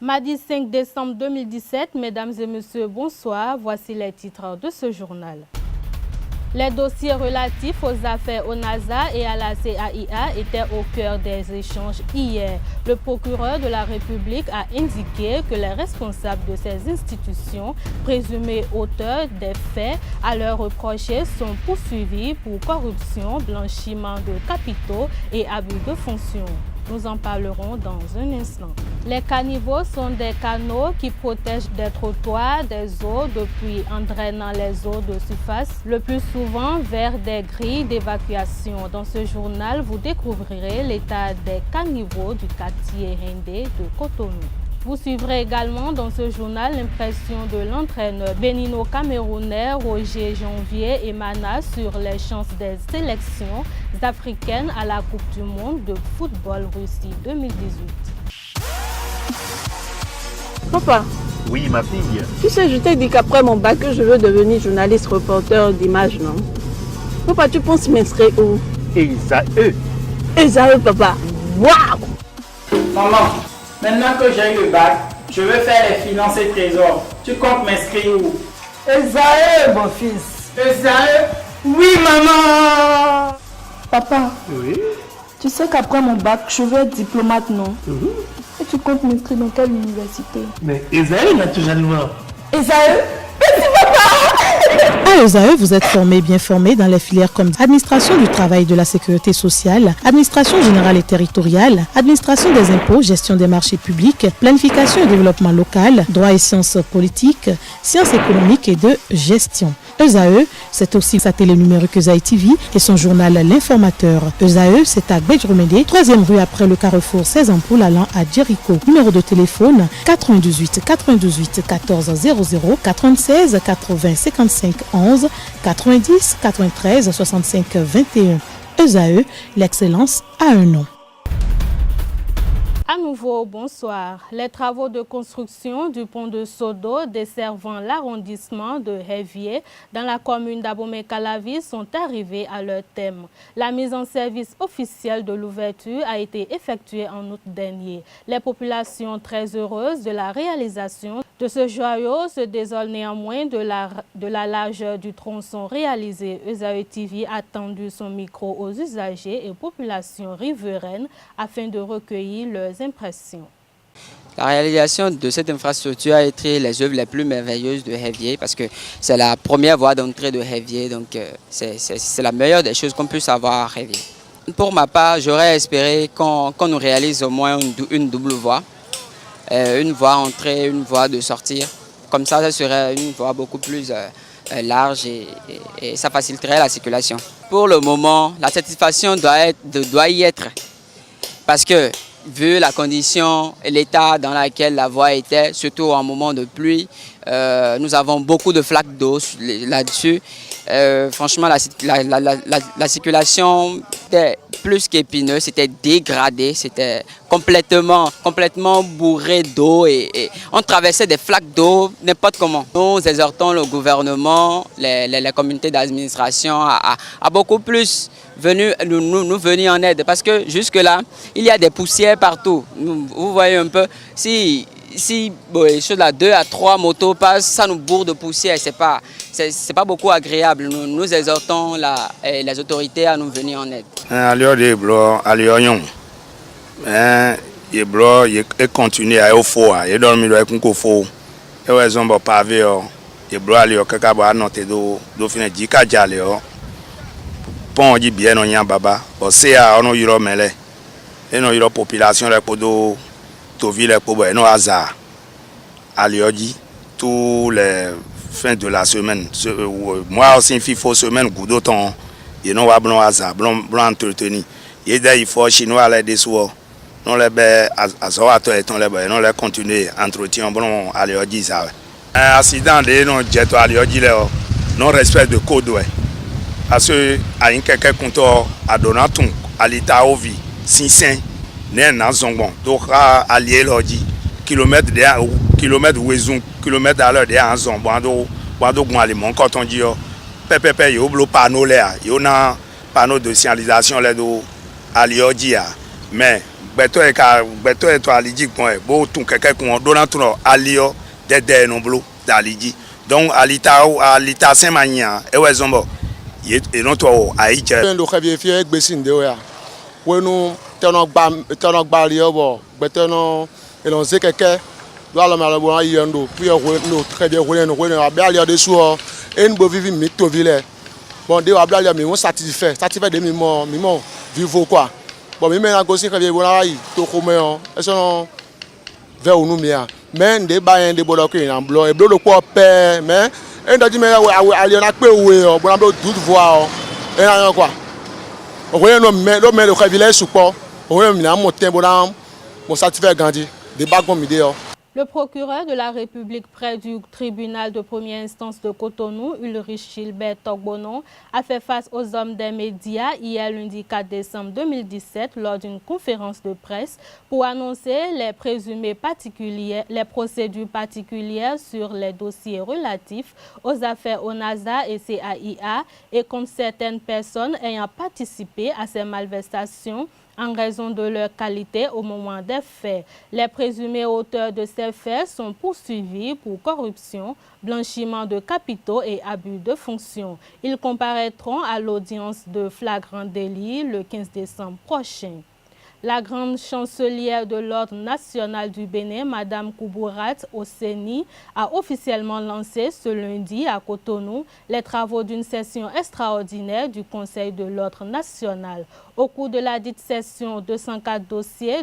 Mardi 5 décembre 2017, mesdames et messieurs, bonsoir. Voici les titres de ce journal. Les dossiers relatifs aux affaires au NASA et à la CAIA étaient au cœur des échanges hier. Le procureur de la République a indiqué que les responsables de ces institutions, présumés auteurs des faits à leur reprocher, sont poursuivis pour corruption, blanchiment de capitaux et abus de fonction. Nous en parlerons dans un instant. Les caniveaux sont des canaux qui protègent des trottoirs, des eaux depuis en drainant les eaux de surface, le plus souvent vers des grilles d'évacuation. Dans ce journal, vous découvrirez l'état des caniveaux du quartier Hindé de Cotonou. Vous suivrez également dans ce journal l'impression de l'entraîneur bénino-camerounais Roger Janvier Emana sur les chances des sélections africaines à la Coupe du Monde de football Russie 2018. Papa. Oui, ma fille. Tu sais, je t'ai dit qu'après mon bac, je veux devenir journaliste reporter d'images, non? Papa, tu penses m'inscrire où? Esaü, papa. Waouh! Maman, maintenant que j'ai eu le bac, je veux faire les finances et trésors. Tu comptes m'inscrire où? Esaü, mon fils. Esaü? Oui, maman! Papa, Oui. tu sais qu'après mon bac, je veux être diplomate, non? Et tu comptes m'inscrire dans quelle université? Mais Esaü, naturellement. Esaü? À ESAE, vous êtes bien formé dans les filières comme administration du travail et de la sécurité sociale, administration générale et territoriale, administration des impôts, gestion des marchés publics, planification et développement local, droit et sciences politiques, sciences économiques et de gestion. ESAE, c'est aussi sa télé numérique ESAE TV et son journal L'Informateur. ESAE, c'est à Bedjromede, 3e rue après le carrefour 16 ampoules allant à Jericho. Numéro de téléphone 98 98 14 00 96 80 55 11 90 93 65 21. ESAE, l'excellence a un nom. À nouveau, bonsoir. Les travaux de construction du pont de Sodo desservant l'arrondissement de Hevier dans la commune d'Abomey-Calavi sont arrivés à leur terme. La mise en service officielle de l'ouverture a été effectuée en août dernier. Les populations très heureuses de la réalisation de ce joyau se désolent néanmoins de la largeur du tronçon réalisé. ESAE TV a tendu son micro aux usagers et populations riveraines afin de recueillir leurs impressions. La réalisation de cette infrastructure a été les œuvres les plus merveilleuses de Hevier parce que c'est la première voie d'entrée de Hevier, donc c'est la meilleure des choses qu'on puisse avoir à Hevier. Pour ma part, j'aurais espéré qu'on nous réalise au moins une double voie, une voie entrée, une voie de sortir. Comme ça serait une voie beaucoup plus large et ça faciliterait la circulation. Pour le moment, la satisfaction doit y être parce que vu la condition et l'état dans lequel la voie était, surtout en moment de pluie, nous avons beaucoup de flaques d'eau là-dessus. Franchement, la circulation était plus qu'épineuse, c'était dégradé, c'était complètement bourré d'eau et on traversait des flaques d'eau n'importe comment. Nous exhortons le gouvernement, les communautés d'administration à beaucoup plus nous venir en aide parce que jusque-là, il y a des poussières partout. Vous voyez un peu, si sur la 2 à 3 motos passent, ça nous bourre de poussière, c'est pas beaucoup agréable. Nous exhortons les autorités à nous venir en aide. Il continue à faire fort, il dormi avec un fort. Et ils ont pavé, il bloque le caca noté do fin dika jale pont dit bien on y a baba. Bon c'est à on y remele. Et non y population là pour do to ville pour no hasard. Alioji tous les fins de la semaine. Moi aussi il faut semaine goudou ton. Il non va blanc hasard, blanc entretenu. Il là il faut chinois là des soirs. Non les ben azoato et ton les ben non les continuer entretien bon Alioji ça. Un accident de non jet Alioji là non respect de code ouais. Parce que à une quelqu'un compte à Donaton à l'état ovi 500 né na zongbon donc à allier lodi kilomètre ouezun kilomètre à l'heure de en zongbon bando gon aller mon quand on dit ppp yo blo panneau là yo na panneau de signalisation là do aliodia mais gbẹtọ ẹtọ aliji gbọn ẹ bó tún kẹkẹ kun ọ dọnà tún ọ aliyọ dẹdẹ ẹnu bolo daliji donc alita sẹn ma ɲa ẹwẹ zọnbọ yenotọ ayi jẹ. ẹni ló kẹbi fi gbèsè ndé o ya wẹnu tẹnọ gba aliyọ bọ gbẹtẹnọ ìlànà kẹkẹ lọ́wọ́ mi alọ́bọ̀ ayé ẹ̀ ń lò puis ẹ̀ kẹbi ẹ̀ ń abẹ́ aliyọ de sùn ọ ẹni bó vivi mi tóbi lẹ bon de abẹ́ aliyọ mi wọ́n satisfait de mi mọ vivo quoi. Bon, mais maintenant, aussi, quand je suis tout comme ça, vers où nous sommes. Mais des bains de blocs en blanc et blanc de quoi père. Mais un des mais aller en accueil ou bon on doute voir. Et là quoi. On voit le mais le village support. On voit maintenant monter bon mon satisfait grandi. Des bagues comme idée. Le procureur de la République près du tribunal de première instance de Cotonou, Ulrich Gilbert Togbonon, a fait face aux hommes des médias hier lundi 4 décembre 2017 lors d'une conférence de presse pour annoncer les procédures particulières sur les dossiers relatifs aux affaires ONASA et CAIA et contre certaines personnes ayant participé à ces malversations en raison de leur qualité au moment des faits. Les présumés auteurs de ces faits sont poursuivis pour corruption, blanchiment de capitaux et abus de fonction. Ils comparaîtront à l'audience de flagrant délit le 15 décembre prochain. La grande chancelière de l'Ordre national du Bénin, Mme Koubourat Oseni, a officiellement lancé ce lundi à Cotonou les travaux d'une session extraordinaire du Conseil de l'Ordre national. Au cours de la dite session, 204 dossiers,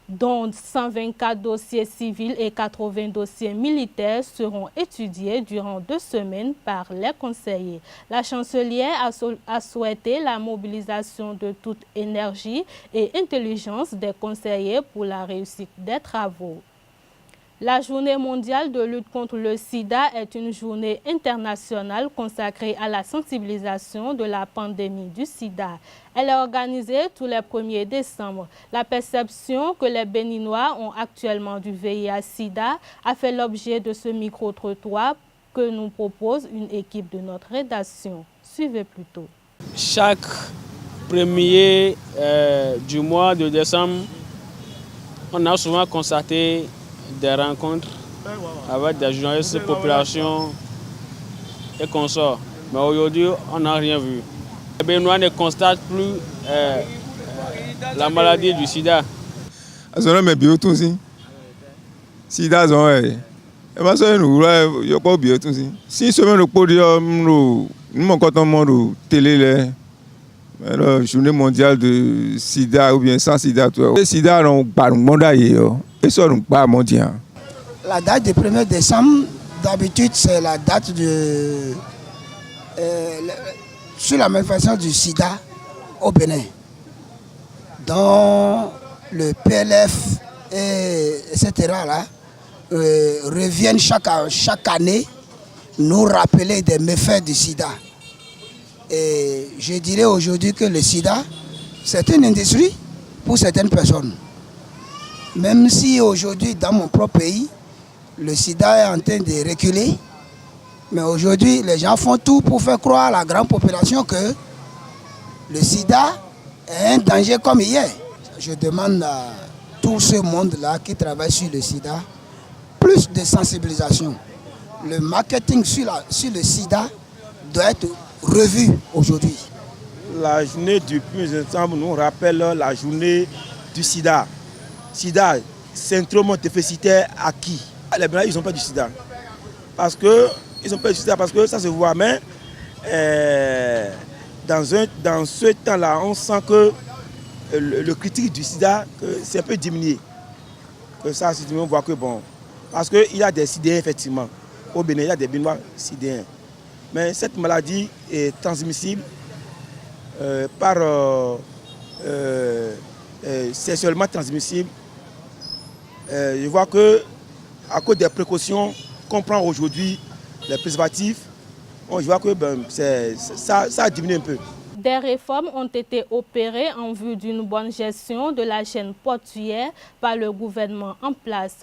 dont 124 dossiers civils et 80 dossiers militaires seront étudiés durant 2 semaines par les conseillers. La chancelière a souhaité la mobilisation de toute énergie et intelligence des conseillers pour la réussite des travaux. La journée mondiale de lutte contre le sida est une journée internationale consacrée à la sensibilisation de la pandémie du sida. Elle est organisée tous les 1er décembre. La perception que les Béninois ont actuellement du VIH-Sida a fait l'objet de ce micro-trottoir que nous propose une équipe de notre rédaction. Suivez plutôt. Chaque 1er du mois de décembre, on a souvent constaté des rencontres avec des journalistes, populations et consorts. Mais aujourd'hui, on n'a rien vu. Les Béninois ne constatent plus la maladie du sida. Mais bientôt aussi. Sida, si semaine le podium, nous avons télé la journée mondiale de sida ou bien sans sida. Le sida, on parle mondial. La date du 1er décembre, d'habitude, c'est la date sur la manifestation du sida au Bénin. Dont le PLF, etc. Là, reviennent chaque année nous rappeler des méfaits du sida. Et je dirais aujourd'hui que le sida, c'est une industrie pour certaines personnes. Même si aujourd'hui, dans mon propre pays, le sida est en train de reculer, mais aujourd'hui, les gens font tout pour faire croire à la grande population que le sida est un danger comme hier. Je demande à tout ce monde-là qui travaille sur le sida, plus de sensibilisation. Le marketing sur le sida doit être revu aujourd'hui. La journée du 1er décembre nous rappelle la journée du sida. Sida, syndrome déficitaire à qui? Les Béninois, ils n'ont pas du sida. Parce que ça se voit, mais dans ce temps-là, on sent que le critique du sida, c'est un peu diminué. Que ça, on voit que bon. Parce qu'il y a des sidéens, effectivement. Au Bénin, il y a des Béninois sidéens. Mais cette maladie est transmissible c'est seulement transmissible. Je vois que à cause des précautions qu'on prend aujourd'hui, les préservatifs, je vois que ça a diminué un peu. Des réformes ont été opérées en vue d'une bonne gestion de la chaîne portuaire par le gouvernement en place.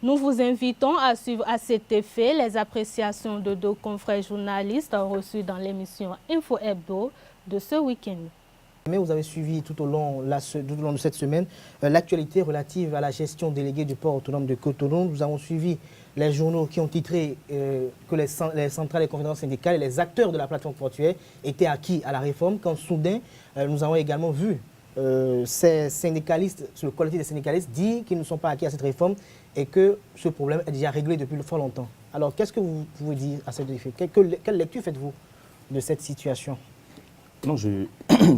Nous vous invitons à suivre à cet effet les appréciations de 2 confrères journalistes reçus dans l'émission Info Hebdo de ce week-end. Mais vous avez suivi tout au long de cette semaine l'actualité relative à la gestion déléguée du port autonome de Cotonou. Nous avons suivi les journaux qui ont titré que les centrales et conférences syndicales et les acteurs de la plateforme portuaire étaient acquis à la réforme. Quand soudain, nous avons également vu ces syndicalistes, le collectif des syndicalistes, dire qu'ils ne sont pas acquis à cette réforme et que ce problème est déjà réglé depuis fort longtemps. Alors, qu'est-ce que vous pouvez dire à cet effet? Quelle lecture faites-vous de cette situation? Non,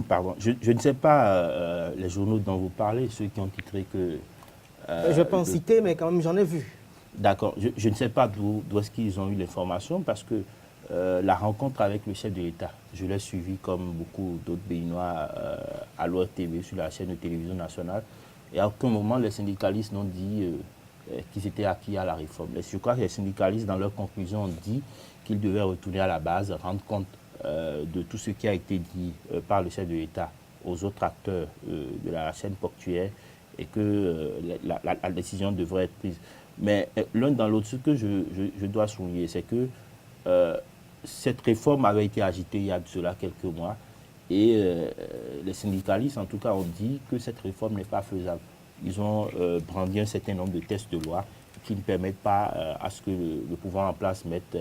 pardon, je ne sais pas les journaux dont vous parlez, ceux qui ont titré que... je ne vais pas en citer, mais quand même j'en ai vu. D'accord, je ne sais pas d'où est-ce qu'ils ont eu l'information parce que la rencontre avec le chef de l'État, je l'ai suivi comme beaucoup d'autres Béninois à l'ORTV sur la chaîne de télévision nationale. Et à aucun moment les syndicalistes n'ont dit qu'ils étaient acquis à la réforme. Je crois que les syndicalistes, dans leur conclusion, ont dit qu'ils devaient retourner à la base, rendre compte de tout ce qui a été dit par le chef de l'État aux autres acteurs de la chaîne portuaire et que la décision devrait être prise. Mais l'un dans l'autre, ce que je dois souligner, c'est que cette réforme avait été agitée il y a de cela quelques mois et les syndicalistes, en tout cas, ont dit que cette réforme n'est pas faisable. Ils ont brandi un certain nombre de tests de loi qui ne permettent pas à ce que le pouvoir en place mette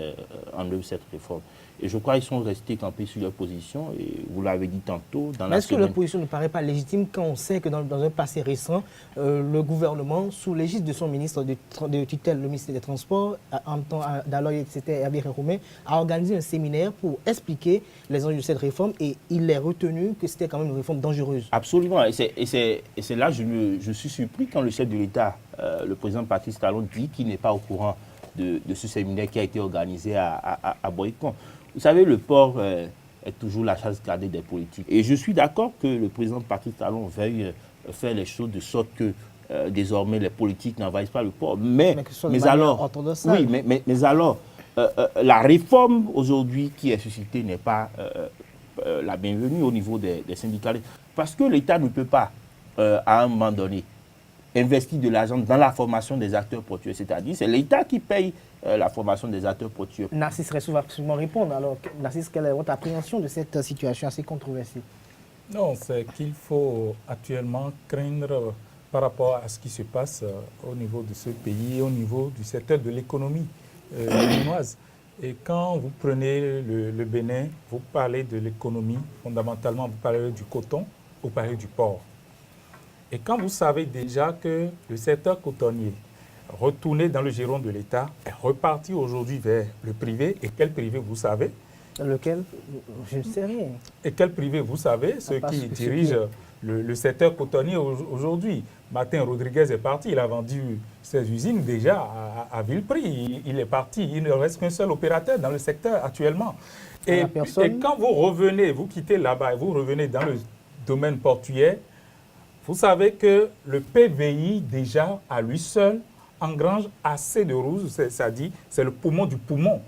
en œuvre cette réforme. Et je crois qu'ils sont restés campés sur leur position, et vous l'avez dit tantôt. Est-ce que leur position ne paraît pas légitime quand on sait que dans un passé récent, le gouvernement, sous l'égide de son ministre de tutelle, le ministre des Transports, d'alors c'était Hervé Roumain, a organisé un séminaire pour expliquer les enjeux de cette réforme et il est retenu que c'était quand même une réforme dangereuse. Absolument, et c'est là que je suis surpris quand le chef de l'État, le président Patrice Talon, dit qu'il n'est pas au courant de ce séminaire qui a été organisé à Boycon. Vous savez, le port est toujours la chasse gardée des politiques. Et je suis d'accord que le président Patrice Talon veuille faire les choses de sorte que désormais les politiques n'envahissent pas le port. Mais alors, oui, mais alors, la réforme aujourd'hui qui est suscitée n'est pas la bienvenue au niveau des syndicalistes. Parce que l'État ne peut pas, à un moment donné, investir de l'argent dans la formation des acteurs portuaires. C'est-à-dire, c'est l'État qui paye la formation des acteurs portuaires. Narcisse Ressou va absolument répondre. Alors, Narcisse, quelle est votre appréhension de cette situation assez controversée? Non, c'est qu'il faut actuellement craindre par rapport à ce qui se passe au niveau de ce pays, au niveau du secteur de l'économie béninoise. Et quand vous prenez le Bénin, vous parlez de l'économie, fondamentalement, vous parlez du coton, vous parlez du porc. Et quand vous savez déjà que le secteur cotonnier, retourné dans le giron de l'État, est reparti aujourd'hui vers le privé, et quel privé vous savez? Lequel? Je ne sais rien. Et quel privé vous savez? Ceux qui dirigent le secteur cotonnier aujourd'hui. Martin Rodriguez est parti, il a vendu ses usines déjà à vil prix. Il est parti, il ne reste qu'un seul opérateur dans le secteur actuellement. Et quand vous revenez, vous quittez là-bas et vous revenez dans le domaine portuaire, vous savez que le PVI, déjà, à lui seul, engrange assez de rouges, c'est-à-dire c'est le poumon du poumon.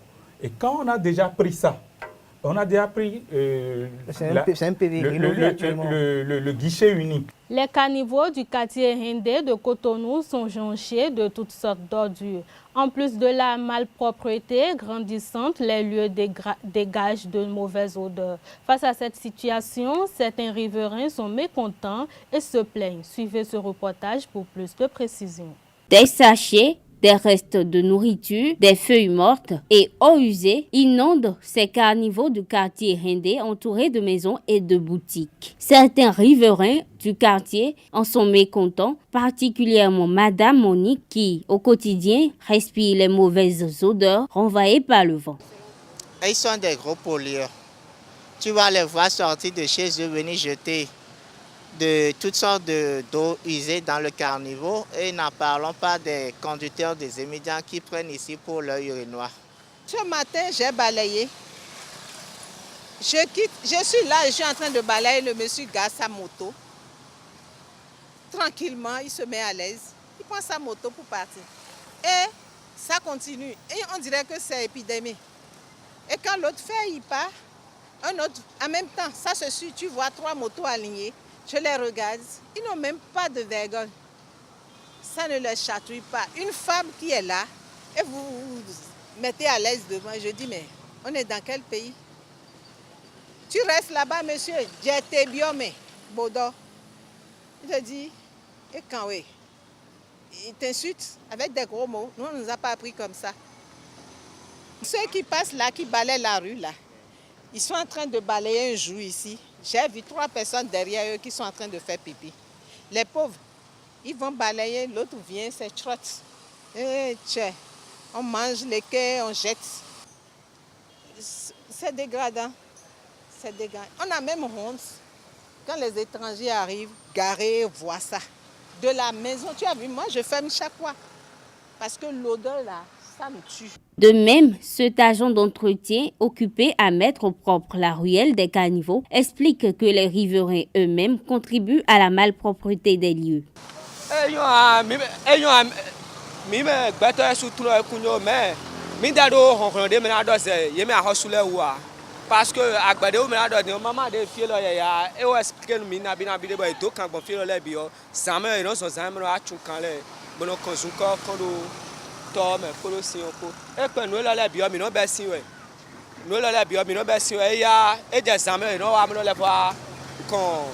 Et quand on a déjà pris ça, on a déjà pris le guichet unique. Les caniveaux du quartier Hindé de Cotonou sont jonchés de toutes sortes d'ordures. En plus de la malpropreté grandissante, les lieux dégagent de mauvaises odeurs. Face à cette situation, certains riverains sont mécontents et se plaignent. Suivez ce reportage pour plus de précisions. Des sachets, des restes de nourriture, des feuilles mortes et eau usée inondent ces caniveaux du quartier Hindé entourés de maisons et de boutiques. Certains riverains du quartier en sont mécontents, particulièrement Madame Monique qui, au quotidien, respire les mauvaises odeurs renvoyées par le vent. Ils sont des gros pollueurs. Tu vas les voir sortir de chez eux, venir jeter de toutes sortes d'eau usée dans le caniveau, et n'en parlons pas des conducteurs des émigrants qui prennent ici pour leur urinoir. Ce matin, j'ai balayé. Je suis là, je suis en train de balayer, le monsieur gare sa moto. Tranquillement, il se met à l'aise. Il prend sa moto pour partir. Et ça continue. Et on dirait que c'est épidémie. Et quand l'autre fait, il part, un autre, en même temps, ça se suit, tu vois 3 motos alignées. Je les regarde, ils n'ont même pas de vergogne. Ça ne les chatouille pas. Une femme qui est là, et vous vous mettez à l'aise devant, je dis, mais on est dans quel pays? Tu restes là-bas, monsieur, j'étais biomé. Baudor. Il te dit, et quand oui, il t'insulte avec des gros mots. Nous, on ne nous a pas appris comme ça. Ceux qui passent là, qui balayent la rue là, ils sont en train de balayer un jour ici. J'ai vu 3 personnes derrière eux qui sont en train de faire pipi. Les pauvres, ils vont balayer, l'autre vient, c'est trotte. Et tiens, on mange les quais, on jette. C'est dégradant. C'est dégradant. On a même honte quand les étrangers arrivent, garés, voient ça. De la maison, tu as vu, moi je ferme chaque fois. Parce que l'odeur là, ça me tue. De même, cet agent d'entretien occupé à mettre au propre la ruelle des caniveaux explique que les riverains eux-mêmes contribuent à la malpropreté des lieux. Parce que agbade o mena do ni mama de fie lo ya e o explique mi na bi de boy do kan bon fie lo le bi o zame no so zame no a tun kan le bono kan sun ko do to me ko lo sin o ko e pe no lo le bi o mi no be sin we no lo le bi o mi no be sin we ya e je zame no wa mi no le fa kan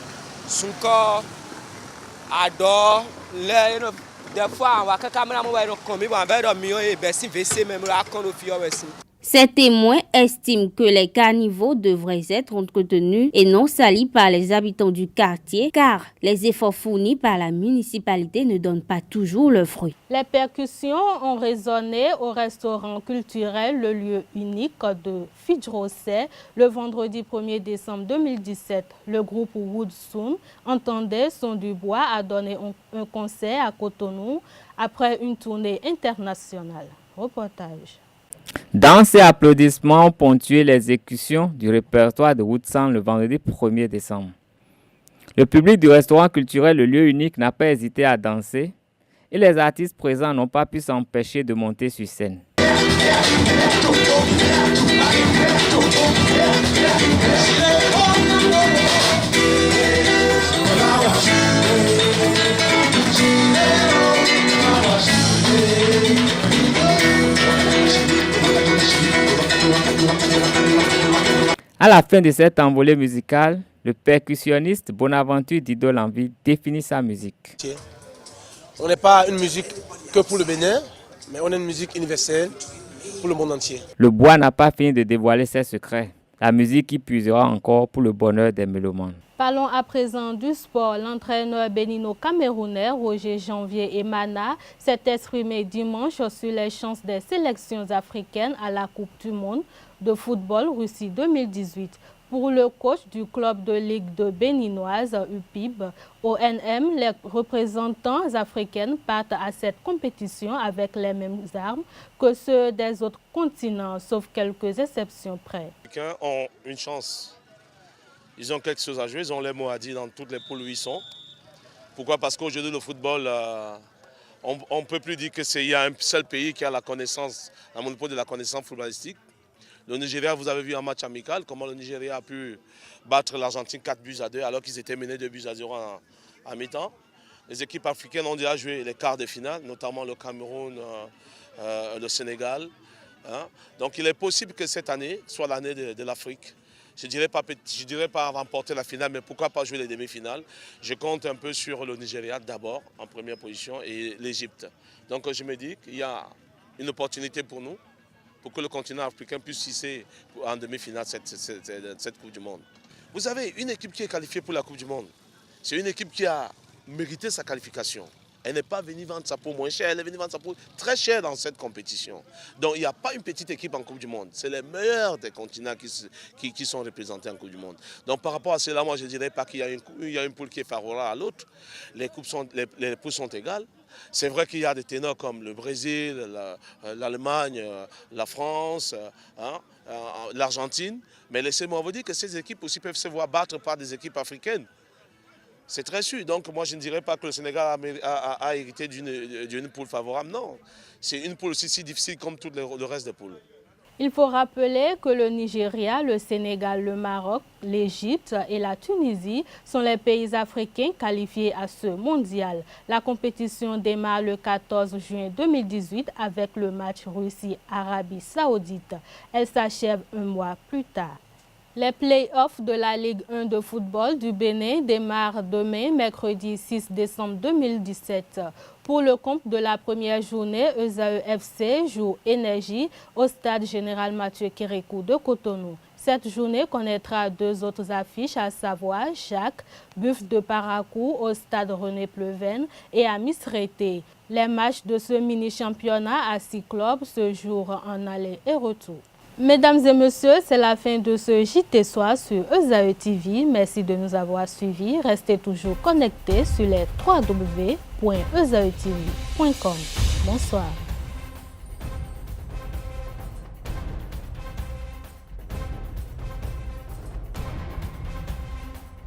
sun ko ado le no des fois wa ka camera mo wa no kan mi ba be do mi o e be sin ve se me mo a kan lo fi o we sin. Ces témoins estiment que les caniveaux devraient être entretenus et non salis par les habitants du quartier, car les efforts fournis par la municipalité ne donnent pas toujours leurs fruits. Les percussions ont résonné au restaurant culturel Le Lieu Unique de Fidjrosset le vendredi 1er décembre 2017. Le groupe Woodsoon entendait Son du Bois a donné un concert à Cotonou après une tournée internationale. Reportage. Dans ces applaudissements ont ponctué l'exécution du répertoire de Woodsoon le vendredi 1er décembre. Le public du restaurant culturel Le Lieu Unique n'a pas hésité à danser et les artistes présents n'ont pas pu s'empêcher de monter sur scène. À la fin de cette envolée musicale, le percussionniste Bonaventure Dido Lanvie définit sa musique. On n'est pas une musique que pour le Bénin, mais on est une musique universelle pour le monde entier. Le bois n'a pas fini de dévoiler ses secrets. La musique y puisera encore pour le bonheur des mélomanes. Parlons à présent du sport. L'entraîneur bénino-camerounais Roger Janvier Emana s'est exprimé dimanche sur les chances des sélections africaines à la Coupe du monde de football Russie 2018. Pour le coach du club de Ligue 2 béninoise UPIB, ONM, les représentants africains partent à cette compétition avec les mêmes armes que ceux des autres continents, sauf quelques exceptions près. Les Africains ont une chance. Ils ont quelque chose à jouer, ils ont les mots à dire dans toutes les poules où ils sont. Pourquoi? Parce qu'aujourd'hui, le football, on ne peut plus dire qu'il y a un seul pays qui a la connaissance, la monopole de la connaissance footballistique. Le Nigeria, vous avez vu un match amical, comment le Nigeria a pu battre l'Argentine 4-2 alors qu'ils étaient menés 2-0 en mi-temps. Les équipes africaines ont déjà joué les quarts de finale, notamment le Cameroun, le Sénégal. Hein. Donc il est possible que cette année soit l'année de l'Afrique. Je ne dirais pas remporter la finale, mais pourquoi pas jouer les demi-finales. Je compte un peu sur le Nigeria d'abord, en première position, et l'Égypte. Donc je me dis qu'il y a une opportunité pour nous, pour que le continent africain puisse hisser en demi-finale cette Coupe du Monde. Vous savez, une équipe qui est qualifiée pour la Coupe du Monde, c'est une équipe qui a mérité sa qualification. Elle n'est pas venue vendre sa peau moins chère, elle est venue vendre sa peau très chère dans cette compétition. Donc il n'y a pas une petite équipe en Coupe du Monde. C'est les meilleurs des continents qui sont représentés en Coupe du Monde. Donc par rapport à cela, moi je ne dirais pas qu'il y a une poule qui est favorable à l'autre. Les poules sont égales. C'est vrai qu'il y a des ténors comme le Brésil, l'Allemagne, la France, l'Argentine. Mais laissez-moi vous dire que ces équipes aussi peuvent se voir battre par des équipes africaines. C'est très sûr. Donc moi je ne dirais pas que le Sénégal a hérité d'une poule favorable. Non, c'est une poule aussi si difficile comme tout le reste des poules. Il faut rappeler que le Nigeria, le Sénégal, le Maroc, l'Égypte et la Tunisie sont les pays africains qualifiés à ce mondial. La compétition démarre le 14 juin 2018 avec le match Russie-Arabie Saoudite. Elle s'achève un mois plus tard. Les play-offs de la Ligue 1 de football du Bénin démarrent demain, mercredi 6 décembre 2017. Pour le compte de la première journée, ESAE FC joue Énergie au stade Général Mathieu Kérékou de Cotonou. Cette journée connaîtra 2 autres affiches, à savoir Jacques, Buff de Parakou au stade René Pleven et à Misrété. Les matchs de ce mini-championnat à 6 clubs se jouent en aller et retour. Mesdames et messieurs, c'est la fin de ce JT Soir sur ESAE TV. Merci de nous avoir suivis. Restez toujours connectés sur les www.esaetv.com. Bonsoir.